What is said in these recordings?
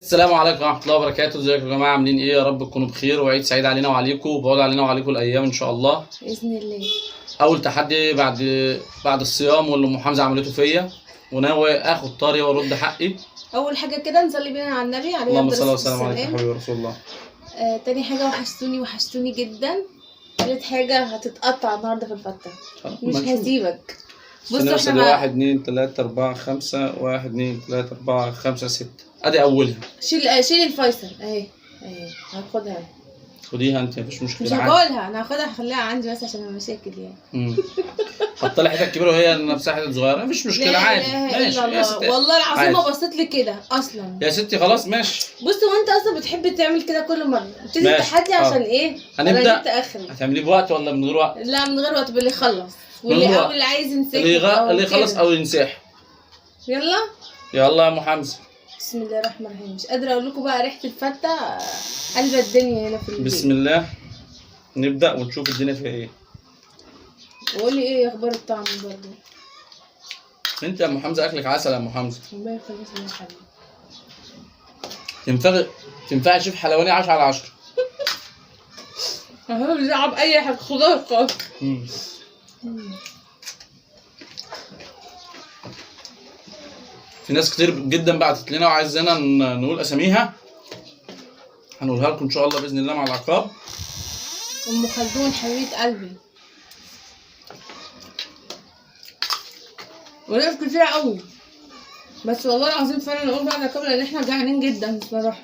السلام عليكم ورحمة الله وبركاته. ازيكم يا جماعة؟ عاملين ايه؟ يا رب تكونوا بخير وعيد سعيد علينا وعليكم وبعد علينا وعليكم الأيام إن شاء الله. بإذن الله. أول تحدي بعد الصيام واللي أم حمزة عملته فيا، وناوي آخد طاري وأرد حقي. أول حاجة كده نصلي بينا على النبي عليه اللهم الصلاة صل وسلم عليك يا والسلام. حبيبي رسول الله. تاني حاجة وحشتوني جدا. تالت حاجة هتتقطع النهاردة في الفتة، مش هسيبك. بص احنا 1 2 3 4 5 1 2 3 4 5 6 ادي اولها. شيل الفيصل اهي هاخدها. خديها انت مفيش مش مشكلة. هاكلها، انا هاخدها هخليها عندي بس عشان المشاكل يعني. حط لها حتت كبيرة وهي نفسها حتت صغيرة، مفيش مشكلة عادي. ماشي يا ستي، والله العظيم ما بصيت لي كده اصلا يا ستي. خلاص ماشي. بص هو انت اصلا بتحب تعمل كده كل مرة، بتبتدي التحدي عشان ايه؟ هنبدأ. انا جبت اخري. هتعمليه بوقت ولا من غير وقت؟ لا من غير وقت، باللي يخلص واللي عايز ينسحب اللي يخلص او ينسحب. يلا يلا يا ام حمزه. بسم الله الرحمن الرحيم. مش قادره اقول لكم بقى ريحه الفته قلبة الدنيا هنا في البيت. بسم الله نبدا ونشوف الدنيا فيها ايه. وقولي ايه اخبار الطعم برضه. انت يا ام حمزه اكلك عسل يا ام حمزه. الله يخليك يا حبيبي. تنفعي شيف حلواني 10 على 10. اهو بيلعب اي حاجه خضار خالص. في ناس كتير جدا بعتت لنا وعايزانا نقول اساميها، هنقولها لكم ان شاء الله باذن الله مع العقاب. ام خلدون حبيبه قلبي، وناس كتير قوي، بس والله العظيم فعلا نقول بعد العقاب لان احنا جعانين جدا بصراحه.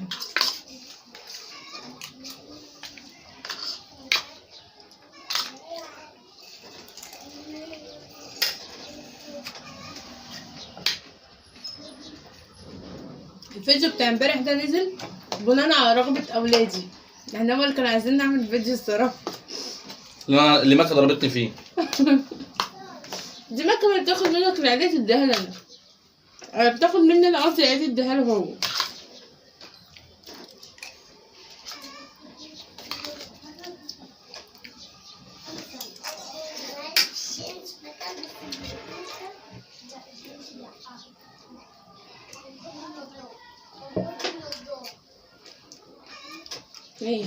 الفيديو بتاع امبارح ده نزل بناء على رغبة أولادي، يعني هما اللي كانوا عايزين نعمل فيديو الصراحة. اللي ماكا ضربتني فيه. دي ماكا اللي بتاخد منك العيدية تديها لنا، بتاخد مني أنا قصدي العيدية تديها له هو. ايه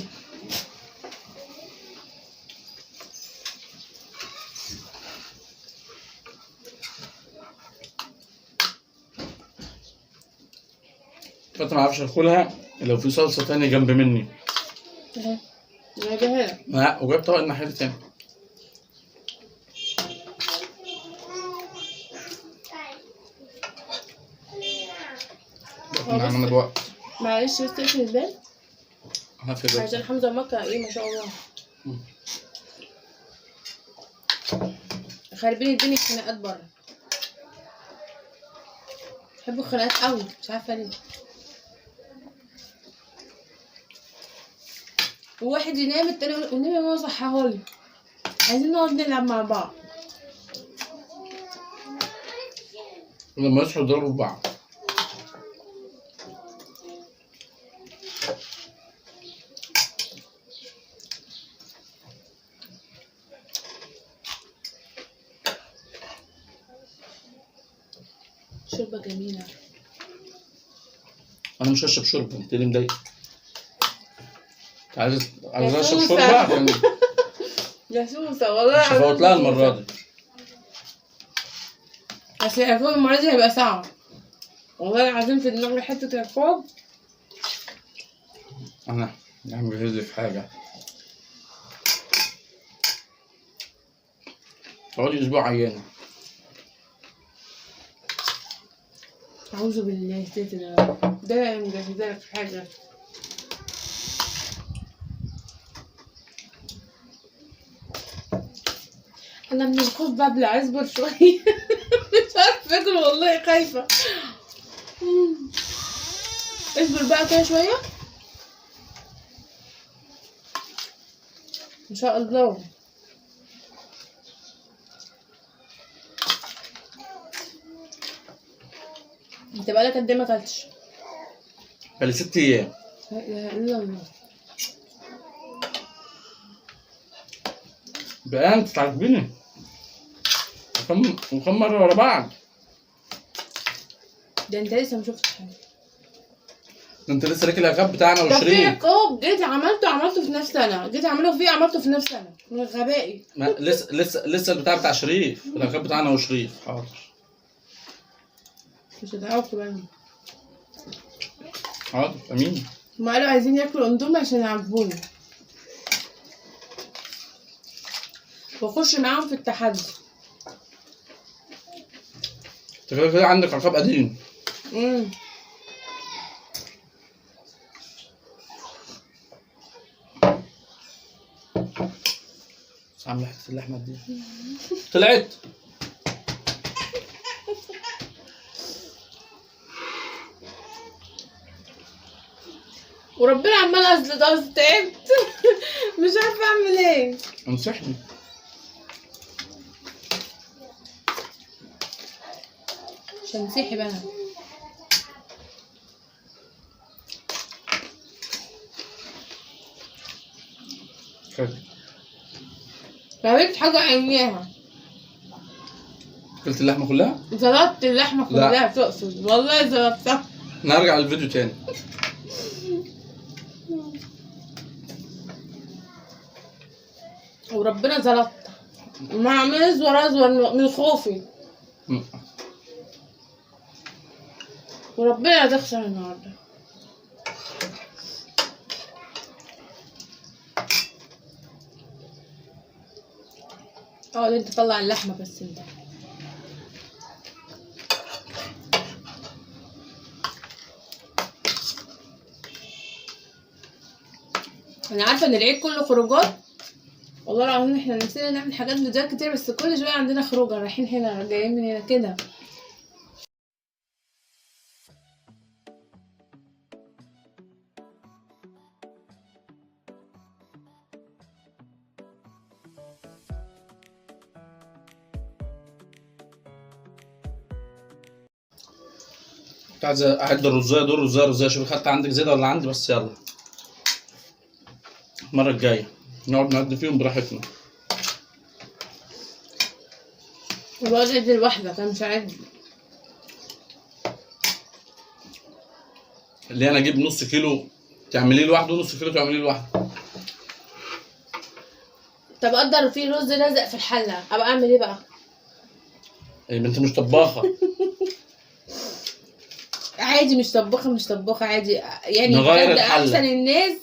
كنت ما اعرفش اكلها لو في صلصه تانية جنب مني. اهي جايبها لك. لا وجايب طبق الناحيه تاني. عملنا بوقت. معلش بس تقفل الباب هقفل عشان حمزة ومكة ايه ما شاء الله خاربين الدنيا خناقات بره. بحبوا الخناقات قوي مش عارفه ليه. وواحد ينام التاني يقول والنبي يا ماما صحاهولي، عايزين نقعد نلعب مع بعض. لما يصحوا يضربوا في بعض. شوربه جميله. انا مش هشرب شوربه، انت اللي مضايق. عايز اشرب سوسة. شوربه عشان يا سوسه والله مش هفوت لها المره دي. بس العقاب المره دي هيبقى صعب والله العظيم. في دماغي حته عقاب. انا عم بجهز لك حاجه. اقعدي اسبوع عيانه. اعوذ بالله يا ستي ده مجهزه لك حاجه. انا من الخوف ببلع، اصبر شويه. مش عارفه اكل والله خايفه. اصبر بقى كده شويه ان شاء الله. انت بقالك قد ايه ما اكلتش؟ بقالي 6 ايام. لا اله الا الله. بقى انت تعجبني وكم مرة ورا بعض. ده انت لسه مشوفتش حاجة. انت لسه راكل العقاب بتاعنا ده في وشريف. عقاب جيت عملته في نفس سنه، جيت اعمله فيه عملته في نفس سنه من غبائي. لسه البتاع بتاع شريف، العقاب بتاعنا وشريف. حاضر مش هتعاقب انا. حاضر امين. هما قالوا عايزين ياكلوا اندومي عشان يعاقبوني، واخش معاهم في التحدي. انت كده عندك عقاب قديم. عامله حته اللحمه دي طلعت. وربنا عمال اصل تعبت مش عارفه اعمل ايه. انصحني. مش هنسحب انا. عملت حاجه عينيها. اكلت اللحمه كلها؟ زلطت اللحمه كلها تقصد؟ والله زلطتها. نرجع للفيديو تاني. وربنا زلطت مع ازور من خوفي. وربنا هتخسر النهارده. انت طلع اللحمه بس انت. انا عارفه ان العيد كله خروجات، والله العظيم احنا نسينا نعمل حاجات فيديوهات كتير، بس كل شويه عندنا خروجه، رايحين هنا جايين من هنا كده. كنت عايز اعد الرزايه دول، رزايه شوف خدت عندك زياده ولا عندي، بس يلا المره الجايه نقعد نعد فيهم براحتنا. الواد عد لوحدك، انا مش عد. اللي انا اجيب نص كيلو تعمليه لوحده، ونص كيلو تعمليه لوحده. طب اقدر في رز لازق في الحله، ابقى اعمل ايه بقى؟ يا بنت مش طباخه. عادي مش طباخه عادي يعني. نغير الحله. احسن الناس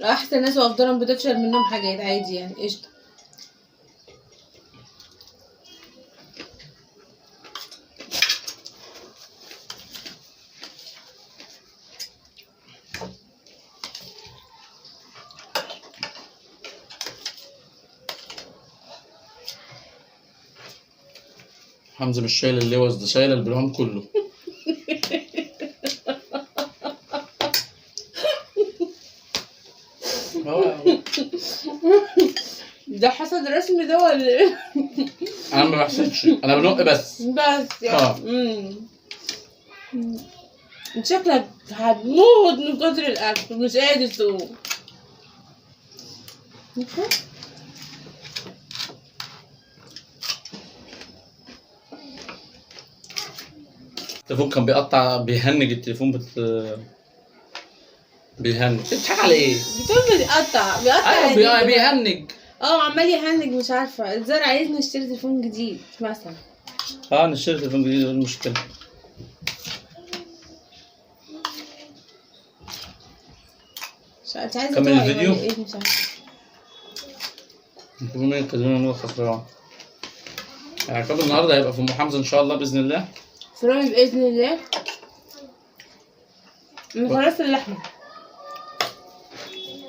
احسن ناس وافضلهم بتفشل منهم حاجات عادي يعني. قشطه. حمزه مش شايل اللوز ده، شايل البرهام كله. ده حسد رسمي ده ولا ايه؟ انا ما بحسدش، انا بنق بس يعني. انت شكلك هتموت من كتر الاكل، مش قادر تقوم. التليفون كان بيقطع، بيهنج التليفون بيهنج. بتضحك على ايه؟ بتقول بيقطع ايوه بيهنج. عمال يهنج. مش عارفه الزرع عايزني نشتري تليفون جديد مثلا. نشتري تليفون جديد، ايه المشكله؟ انت عايزه كمل الفيديو. ايه مش عارفه. انتوا مين كلمونا ان هو خسران؟ العقاب النهارده هيبقى في ام حمزه ان شاء الله باذن الله. فرامي باذن الله. انا خلصت اللحمه.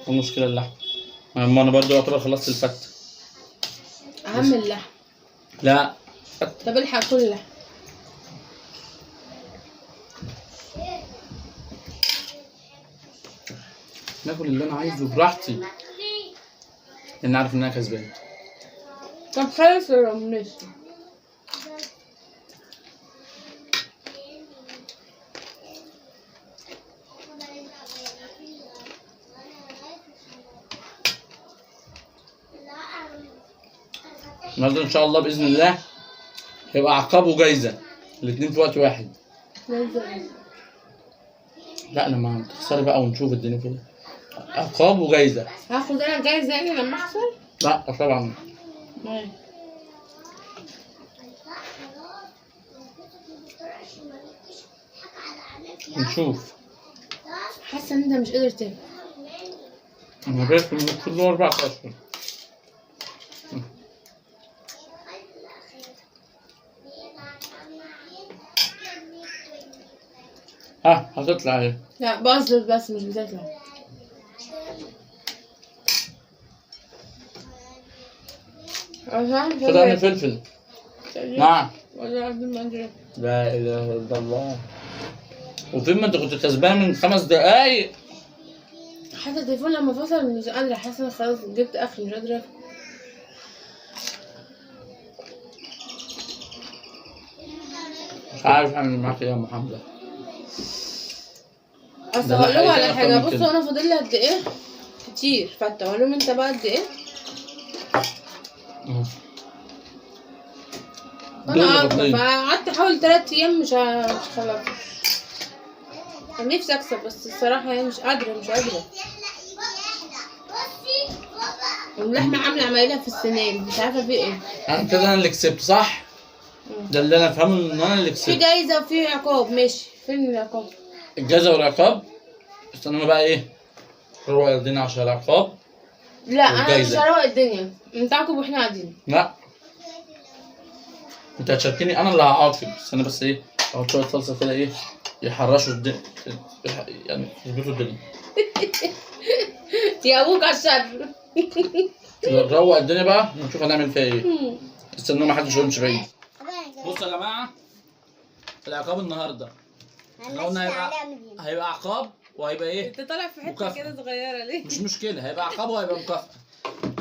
المشكله اللحمه، ما انا برضو يعتبر خلصت الفته. اهم اللحم. لا طب الحق كل اللحم. ناكل اللي انا عايزه براحتي، لان عارف ان انا كسبان. طب خلص الرملش. النهارده ان شاء الله باذن الله هيبقى عقاب وجايزه، الاثنين في وقت واحد. لا لما تخسري بقى ونشوف الدنيا كده. عقاب وجايزة. هاخد انا جايزة يعني لما اخسر؟ لا طبعا. نشوف. حاسة ان انت مش قادر تاكل. انا باكل من كل 14. ها هتطلع اهي. لا بقصد بس مش بتطلع. خدها فلفل. نعم. ولا ما ادري. لا اله الا الله. وفين ما انت كنت كسبان من 5 دقايق. حتى التليفون لما فصل مش قادرة، حاسة ان خلاص جبت اخر مش قادرة. مش عارف اعمل معاك ايه يا ام حمزة. اصل هقول لهم على حاجة، بصوا انا فاضل لي قد ايه؟ كتير فتة. هقول لهم انت بقى قد ايه؟ انا اكبر، فقعدت احاول 3 ايام مش خلاص. كان نفسي اكسب بس الصراحة يعني مش قادرة. اللحمة عاملة عمايلها في السنان، مش عارفة في ايه. كده انا اللي كسبت صح؟ ده اللي انا افهمه ان انا اللي كسبت. في جايزة وفي عقاب. ماشي، فين العقاب؟ الجايزة والعقاب استنى بقى ايه؟ روق الدنيا عشان العقاب. لا انا مش هروق الدنيا، انت عاقب واحنا قاعدين. لا انت هتشاركني، انا اللي هعاقب. استنى بس ايه، احط شوية صلصة كده ايه يحرشوا الدنيا، يعني يظبطوا الدنيا. يا ابوك على الشر. نروق الدنيا بقى ونشوف هنعمل فيها ايه. استنوا ما حدش يمشي بعيد. بصوا يا جماعه، العقاب النهارده احنا قلنا هيبقى عقاب وهيبقى ايه؟ انت طالع في حته كده صغيره ليه؟ مش مشكله، هيبقى عقاب وهيبقى مكافاه.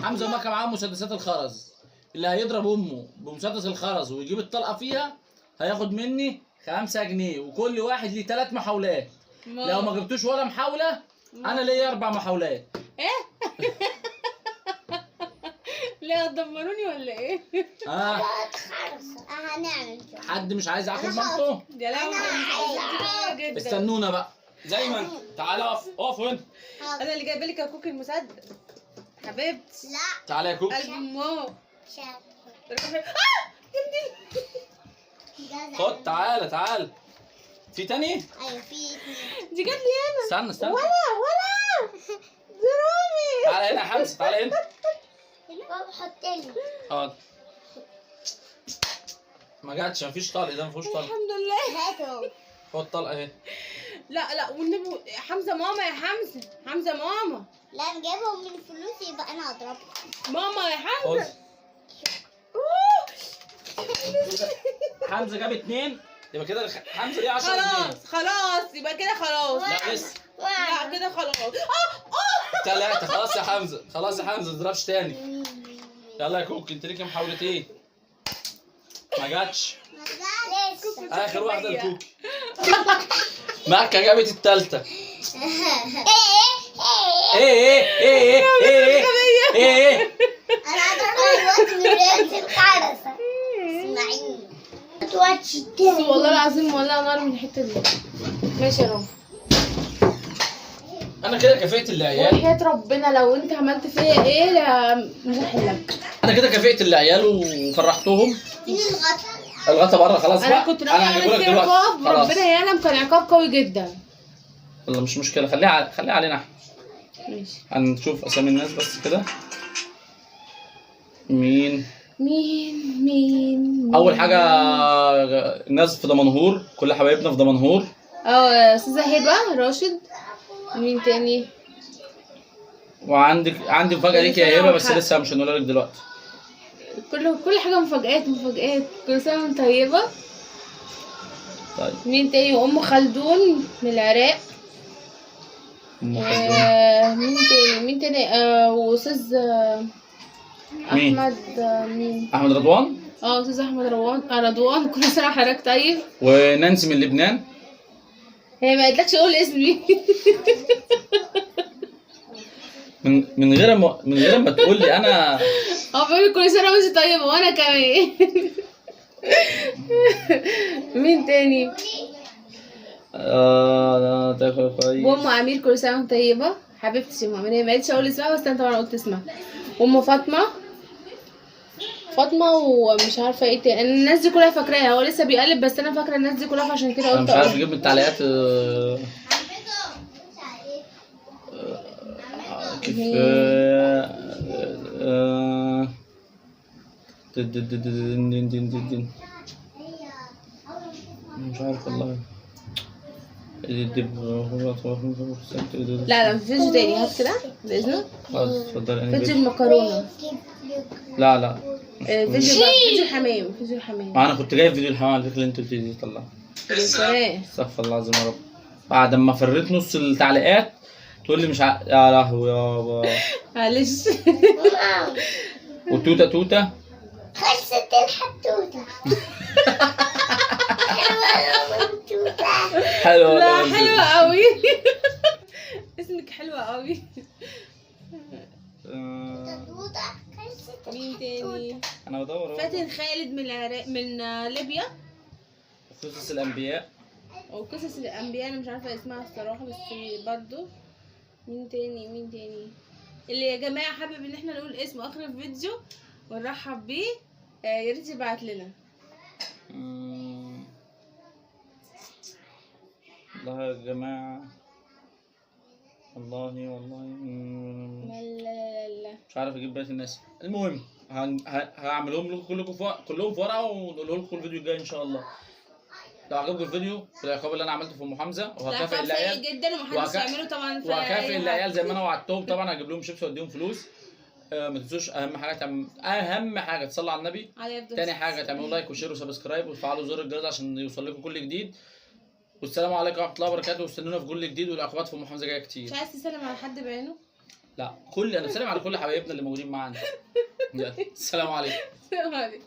حمزه ومكه معاهم مسدسات الخرز، اللي هيضرب امه بمسدس الخرز ويجيب الطلقه فيها هياخد مني 5 جنيه، وكل واحد ليه 3 محاولات. لو ما جبتوش ولا محاوله انا ليا 4 محاولات. ايه؟ ليه هتدمروني ولا ايه؟ هنعمل حد مش عايز يعاقب مامته؟ يا لهوي جدا. استنونا بقى زي ما انت. تعالى اقف هنا. انا اللي جايبه لك يا كوكي المسدس حبيبتي. لا تعالى يا كوكي. قلب امه. خد تعالى. في تاني؟ ايوه في 2. دي جت لي انا. استنى ولا ضروري. تعالى هنا يا حمزه، تعالى هنا. بابا حط لي. حاضر. ما جاتش، مفيش طلق، ده مفيهوش طلق. الحمد لله. هاتهم. خد طلقه اهي. لا والنبي حمزه ماما يا حمزه ماما. لا نجيبهم من فلوسي يبقى انا اضربهم. ماما يا حمزه. حمزه جاب 2 يبقى كده حمزه ليه 10 جنيه. خلاص يبقى كده خلاص. لا لسه. لا كده خلاص. 3 خلاص يا حمزه، ما تضربش تاني. يلا يا كوكي انت ليك محاولتين. ما جاتش. اخر واحده لكوكي. مكه جابت الثالثه. ايه انا هضربها دلوقتي من رياض الحرسه. اسمعيني والله العظيم والله نار من الحته دي. ماشي يا رب. انا كده كفيت العيال. وحياة ربنا لو انت عملت فيا ايه مش هحلك. انا كده كفيت العيال وفرحتهم. الغطا بره خلاص بقى. انا كنت ناوي اعمل فيه عقاب وربنا يعلم كان عقاب قوي جدا. والله مش مشكله، خليها علينا احنا. ماشي. هنشوف اسامي الناس بس كده. مين اول حاجه؟ الناس في دمنهور، كل حبايبنا في دمنهور. استاذه هبه راشد. مين تاني؟ عندي مفاجاه ليك يا هبه بس لسه مش هنقولها لك دلوقتي. كل حاجه مفاجآت. كل سنه وانت طيبه. طيب مين تاني؟ ام خلدون من العراق. مين تاني؟ واستاذ احمد. مين؟ احمد رضوان. استاذ احمد رضوان كل سنه وحضرتك طيب. ونانسي من لبنان. هي ما قالتلكش قول اسمي. من غير ما تقول لي انا. بيقول لي كل سنه وانت طيبه وانا كمان. مين تاني؟ لا تاكل كويس. وام امير كل سنه وانت طيبه حبيبتي. ام امير ما قلتش اقول اسمها بس انا طبعا قلت اسمها. وام فاطمه ومش عارفه ايه تاني. أنا الناس دي كلها فاكراها. هو لسه بيقلب بس انا فاكره الناس دي كلها فعشان كده انا قلت مش عارف أقول. اجيب من التعليقات كيف مش عارف والله. لا في فيديو تاني هات كده باذنك. خلاص اتفضل. فيديو المكرونه. لا فيديو الحمام. فيديو الحمام. انا كنت جايب فيديو الحمام على فكره اللي انت قلت لي طلع. استغفر الله العظيم يا رب. بعد ما فريت نص التعليقات تقول لي مش يا لهوي يابا. معلش. وتوته خلصت الحدوتة. حلوه. لا حلوه قوي. اسمك حلوه قوي. الحدوتة خلصت مين تاني؟ انا بدور فاتن خالد من ليبيا. قصص الانبياء وقصص الانبياء. انا مش عارفه اسمها الصراحه بس برضو. مين تاني اللي يا جماعه حابب ان احنا نقول اسمه اخر الفيديو ونرحب بيه يا ريت يبعت لنا. والله يا جماعه والله لا مش عارف اجيب بقيه الناس. المهم هعملهم لكم كلهم في ورقه ونقول لكم الفيديو الجاي ان شاء الله. لو عجبكم الفيديو العقاب اللي انا عملته في ام حمزه وهكافئ العيال جدا ومحدش يعمله طبعا. وهكافئ العيال زي ما انا وعدتهم طبعا. هجيب لهم شيبس واديهم فلوس. ما تنسوش اهم حاجه تصلوا على النبي. تاني حاجه تعملوا لايك وشير وسبسكرايب وتفعلوا زر الجرس عشان يوصل لكم كل جديد. والسلام عليكم ورحمه الله وبركاته. واستنونا في كل جديد والعقوبات في ام حمزه جايه كتير. مش عايز تسلم على حد بعينه؟ لا انا بسلم على كل حبايبنا اللي موجودين معانا. يلا السلام عليكم. السلام عليكم.